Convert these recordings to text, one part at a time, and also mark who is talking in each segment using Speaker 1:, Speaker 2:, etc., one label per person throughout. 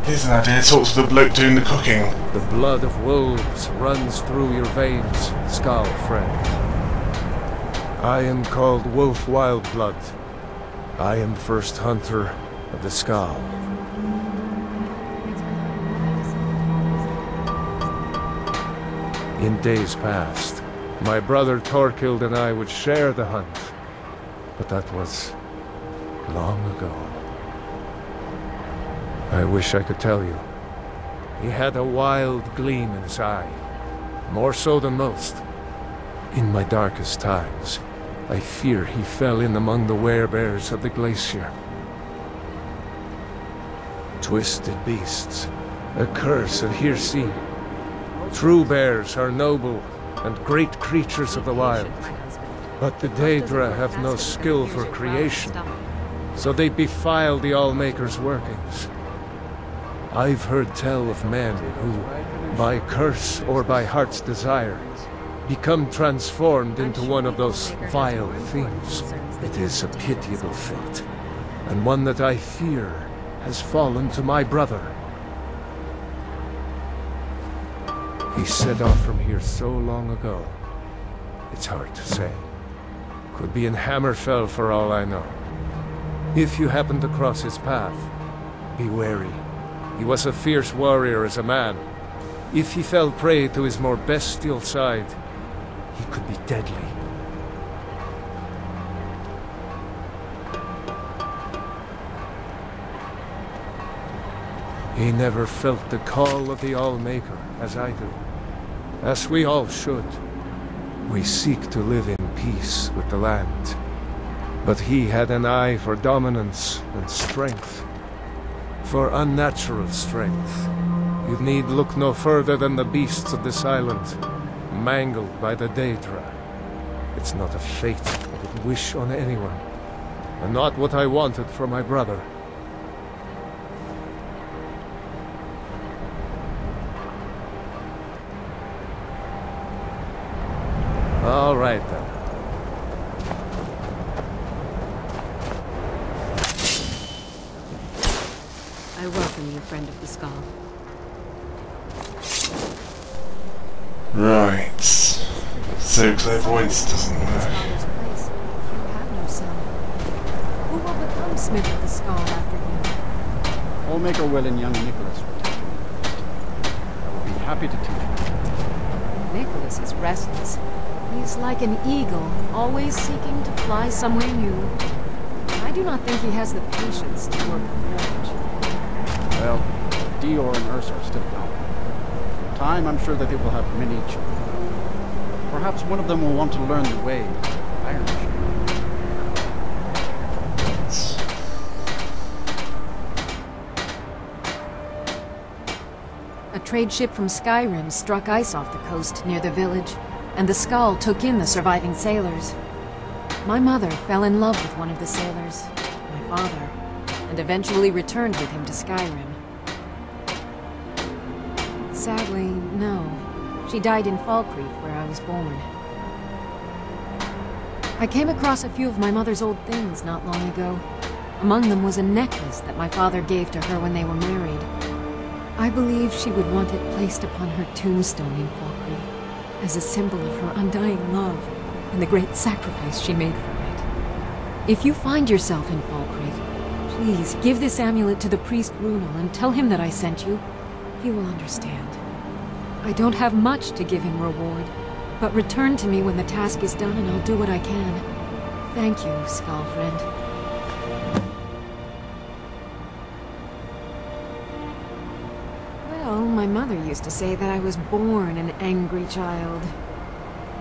Speaker 1: Here's an idea. Talk to the bloke doing the cooking.
Speaker 2: The blood of wolves runs through your veins, Skaal friend. I am called Wolf Wildblood. I am first hunter of the Skaal. In days past, my brother Torkild and I would share the hunt, but that was long ago. I wish I could tell you. He had a wild gleam in his eye, more so than most. In my darkest times, I fear he fell in among the werebears of the glacier. Twisted beasts, a curse of Hirsi. True bears are noble and great creatures of the wild, but the Daedra have no skill for creation, so they defile the Allmaker's workings. I've heard tell of men who, by curse or by heart's desire, become transformed into one of those vile things. It is a pitiable fate, and one that I fear has fallen to my brother. He set off from here so long ago. It's hard to say. Could be in Hammerfell for all I know. If you happen to cross his path, be wary. He was a fierce warrior as a man. If he fell prey to his more bestial side, he could be deadly. He never felt the call of the Allmaker, as I do. As we all should. We seek to live in peace with the land. But he had an eye for dominance and strength. For unnatural strength. You need look no further than the beasts of this island, mangled by the Daedra. It's not a fate I would wish on anyone, and not what I wanted for my brother. All right, then.
Speaker 3: I welcome you, friend of the Skaal.
Speaker 1: Right. So clairvoyance doesn't work.
Speaker 4: You have no son. Who will become Smith of the Skaal after you?
Speaker 5: Allmaker will and young Nicholas will teach you. I will be happy to teach you.
Speaker 4: Nicholas is restless. He's like an eagle, always seeking to fly somewhere new. I do not think he has the patience to work the forge.
Speaker 5: Well, Dior and Ursa are still young. In time, I'm sure that they will have many children. Perhaps one of them will want to learn the way of iron ship.
Speaker 4: A trade ship from Skyrim struck ice off the coast near the village, and the Skaal took in the surviving sailors. My mother fell in love with one of the sailors, my father, and eventually returned with him to Skyrim. Sadly, no. She died in Falkreath, where I was born. I came across a few of my mother's old things not long ago. Among them was a necklace that my father gave to her when they were married. I believe she would want it placed upon her tombstone in Falkreath, as a symbol of her undying love and the great sacrifice she made for it. If you find yourself in Falkreath, please give this amulet to the priest Runel and tell him that I sent you. He will understand. I don't have much to give in reward, but return to me when the task is done and I'll do what I can. Thank you, Skaal friend. Well, my mother used to say that I was born an angry child.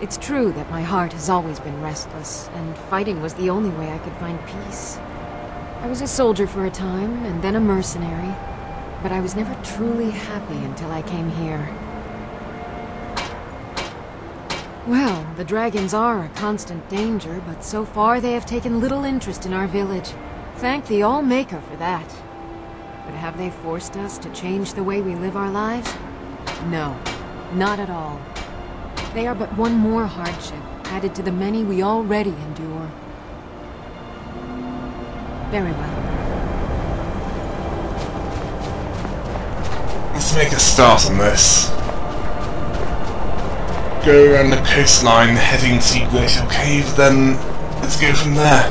Speaker 4: It's true that my heart has always been restless, and fighting was the only way I could find peace. I was a soldier for a time, and then a mercenary, but I was never truly happy until I came here. Well, the dragons are a constant danger, but so far they have taken little interest in our village. Thank the Allmaker for that. But have they forced us to change the way we live our lives? No, not at all. They are but one more hardship, added to the many we already endure. Very well.
Speaker 1: let's make a start on this. Go around the coastline heading to Glacial Cave, then let's go from there.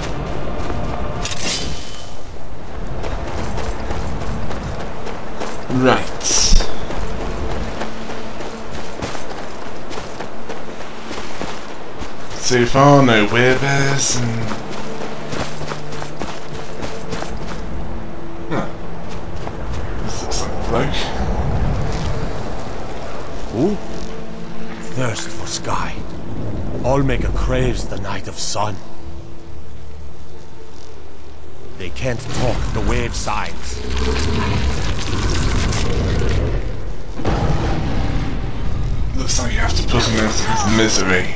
Speaker 1: Right. So far, no werebears and... Huh. This looks like a bloke.
Speaker 6: Who? Thirst for sky. All maker craves the night of sun. They can't talk the wave sides.
Speaker 1: Looks like you have to put him out of his misery.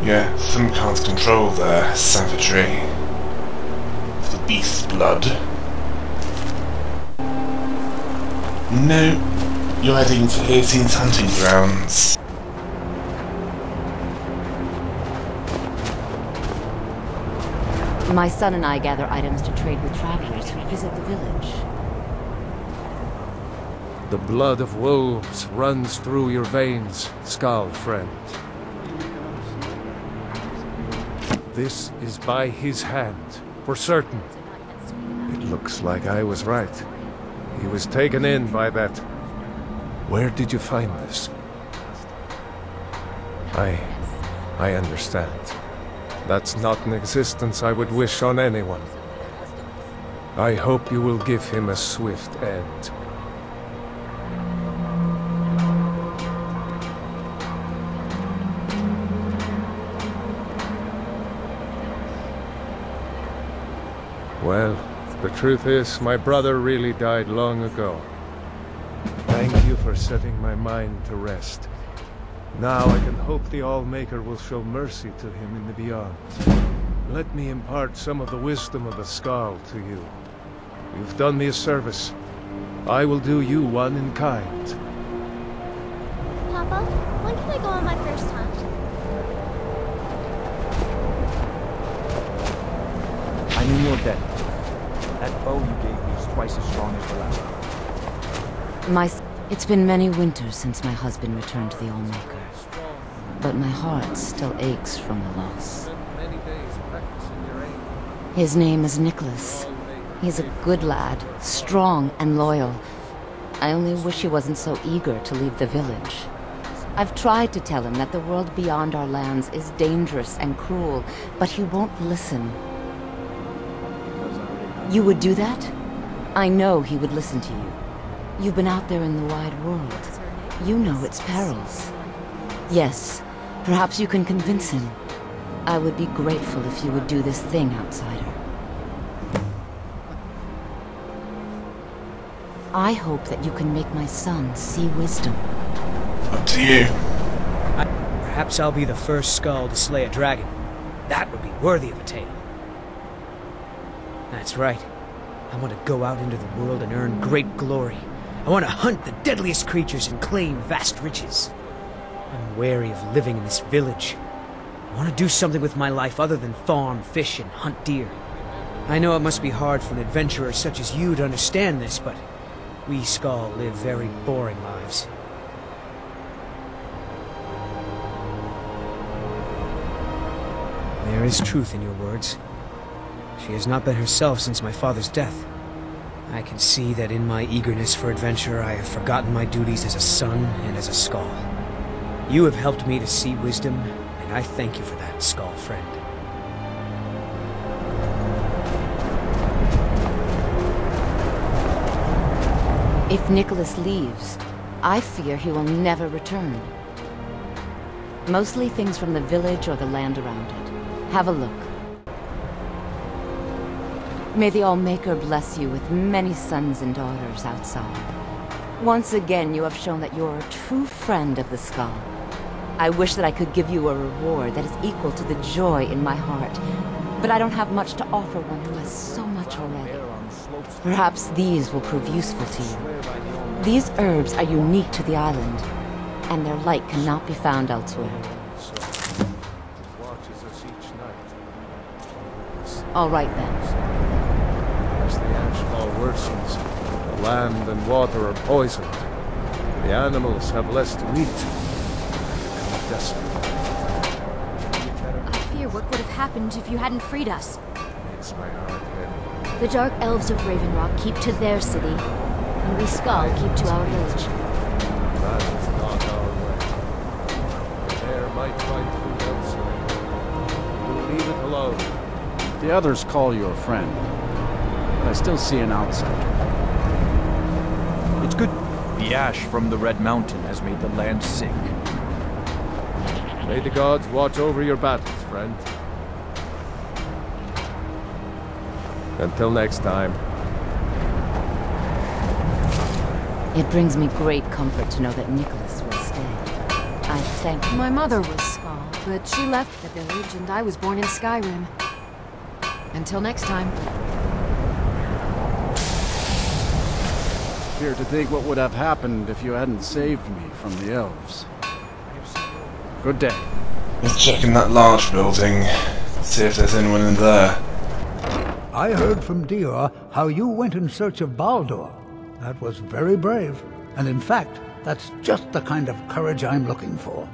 Speaker 1: Yeah, some can't control their savagery. The beast's blood. No, you're heading to 18th hunting grounds.
Speaker 7: My son and I gather items to trade with travelers who visit the village.
Speaker 2: The blood of wolves runs through your veins, Skaal friend. This is by his hand, for certain. It looks like I was right. He was taken in by that. Where did you find this? I understand. That's not an existence I would wish on anyone. I hope you will give him a swift end. Well, the truth is, my brother really died long ago. Thank you for setting my mind to rest. Now I can hope the Allmaker will show mercy to him in the beyond. Let me impart some of the wisdom of the Skaal to you. You've done me a service. I will do you one in kind.
Speaker 8: Papa, when can I go on my first hunt?
Speaker 9: I'm in your debt. That bow you gave me is twice as strong as the last.
Speaker 7: It's been many winters since my husband returned to the Allmaker. But my heart still aches from the loss. His name is Nicholas. He's a good lad, strong and loyal. I only wish he wasn't so eager to leave the village. I've tried to tell him that the world beyond our lands is dangerous and cruel, but he won't listen. You would do that? I know he would listen to you. You've been out there in the wide world. You know its perils. Yes, perhaps you can convince him. I would be grateful if you would do this thing, outsider. I hope that you can make my son see wisdom.
Speaker 1: Up to you.
Speaker 10: Perhaps I'll be the first Skaal to slay a dragon. That would be worthy of a tale. That's right. I want to go out into the world and earn great glory. I want to hunt the deadliest creatures and claim vast riches. I'm wary of living in this village. I want to do something with my life other than farm, fish, and hunt deer. I know it must be hard for an adventurer such as you to understand this, but we Skaal live very boring lives. There is truth in your words. She has not been herself since my father's death. I can see that in my eagerness for adventure, I have forgotten my duties as a son and as a Skaal. You have helped me to see wisdom, and I thank you for that, Skaal friend.
Speaker 7: If Nicholas leaves, I fear he will never return. Mostly things from the village or the land around it. Have a look. May the Allmaker bless you with many sons and daughters outside. Once again, you have shown that you're a true friend of the Skaal. I wish that I could give you a reward that is equal to the joy in my heart, but I don't have much to offer one who has so much already. Perhaps these will prove useful to you. These herbs are unique to the island, and their light cannot be found elsewhere. All right then.
Speaker 2: As the ashfall worsens, the land and water are poisoned. The animals have less to eat. They become desperate.
Speaker 8: I fear what would have happened if you hadn't freed us.
Speaker 2: Makes my heart heavy.
Speaker 8: The Dark Elves of Raven Rock keep to their city, and we Skaal keep to our village.
Speaker 2: That is not our way. The bear might find food elsewhere. We'll leave it alone.
Speaker 5: The others call you a friend, but I still see an outsider.
Speaker 9: It's good. The ash from the Red Mountain has made the land sick.
Speaker 2: May the gods watch over your battles, friend. Until next time.
Speaker 7: It brings me great comfort to know that Nicholas will stay. I thank you.
Speaker 4: My mother was Skaal, but she left the village and I was born in Skyrim. Until next time.
Speaker 5: Fear to think what would have happened if you hadn't saved me from the elves. Good day.
Speaker 1: Let's check in that large building, see if there's anyone in there.
Speaker 11: I heard from Dior how you went in search of Baldur. That was very brave, and in fact, that's just the kind of courage I'm looking for.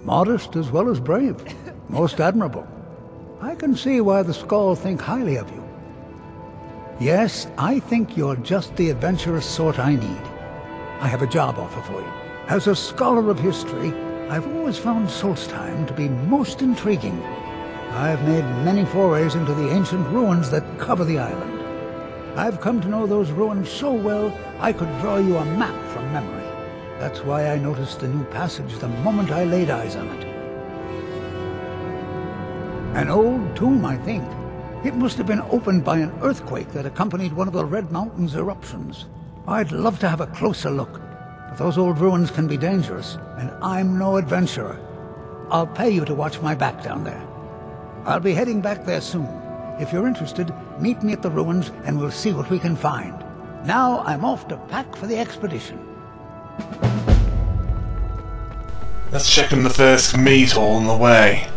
Speaker 11: Modest as well as brave. Most admirable. I can see why the Skaal think highly of you. Yes, I think you're just the adventurous sort I need. I have a job offer for you. As a scholar of history, I've always found Solstheim to be most intriguing. I've made many forays into the ancient ruins that cover the island. I've come to know those ruins so well, I could draw you a map from memory. That's why I noticed the new passage the moment I laid eyes on it. An old tomb, I think. It must have been opened by an earthquake that accompanied one of the Red Mountain's eruptions. I'd love to have a closer look, but those old ruins can be dangerous, and I'm no adventurer. I'll pay you to watch my back down there. I'll be heading back there soon. If you're interested, meet me at the ruins and we'll see what we can find. Now I'm off to pack for the expedition.
Speaker 1: Let's check in the first meat hall on the way.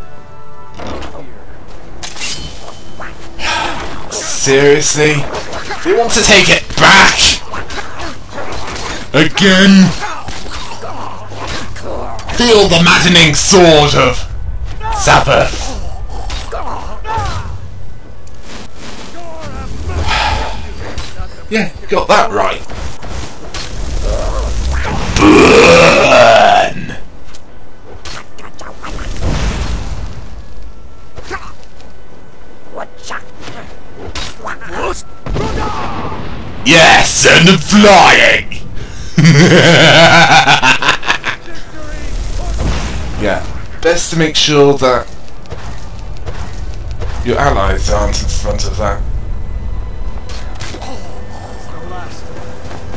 Speaker 1: Seriously? We want to take it back? Again? Feel the maddening sword of Sabbath. Yeah, got that right. Burn! Yes, and flying! Yeah, best to make sure that your allies aren't in front of that.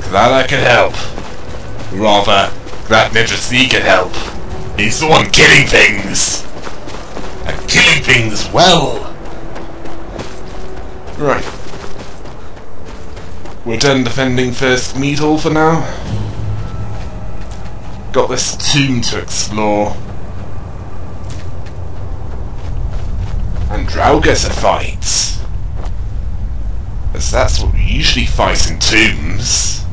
Speaker 1: Glad I could help. Rather, glad Nedrustning could help. He's the one killing things! And killing things well! Right. We're done defending first meat hall for now. Got this tomb to explore. And Draugr to fight. As that's what we usually fight in tombs.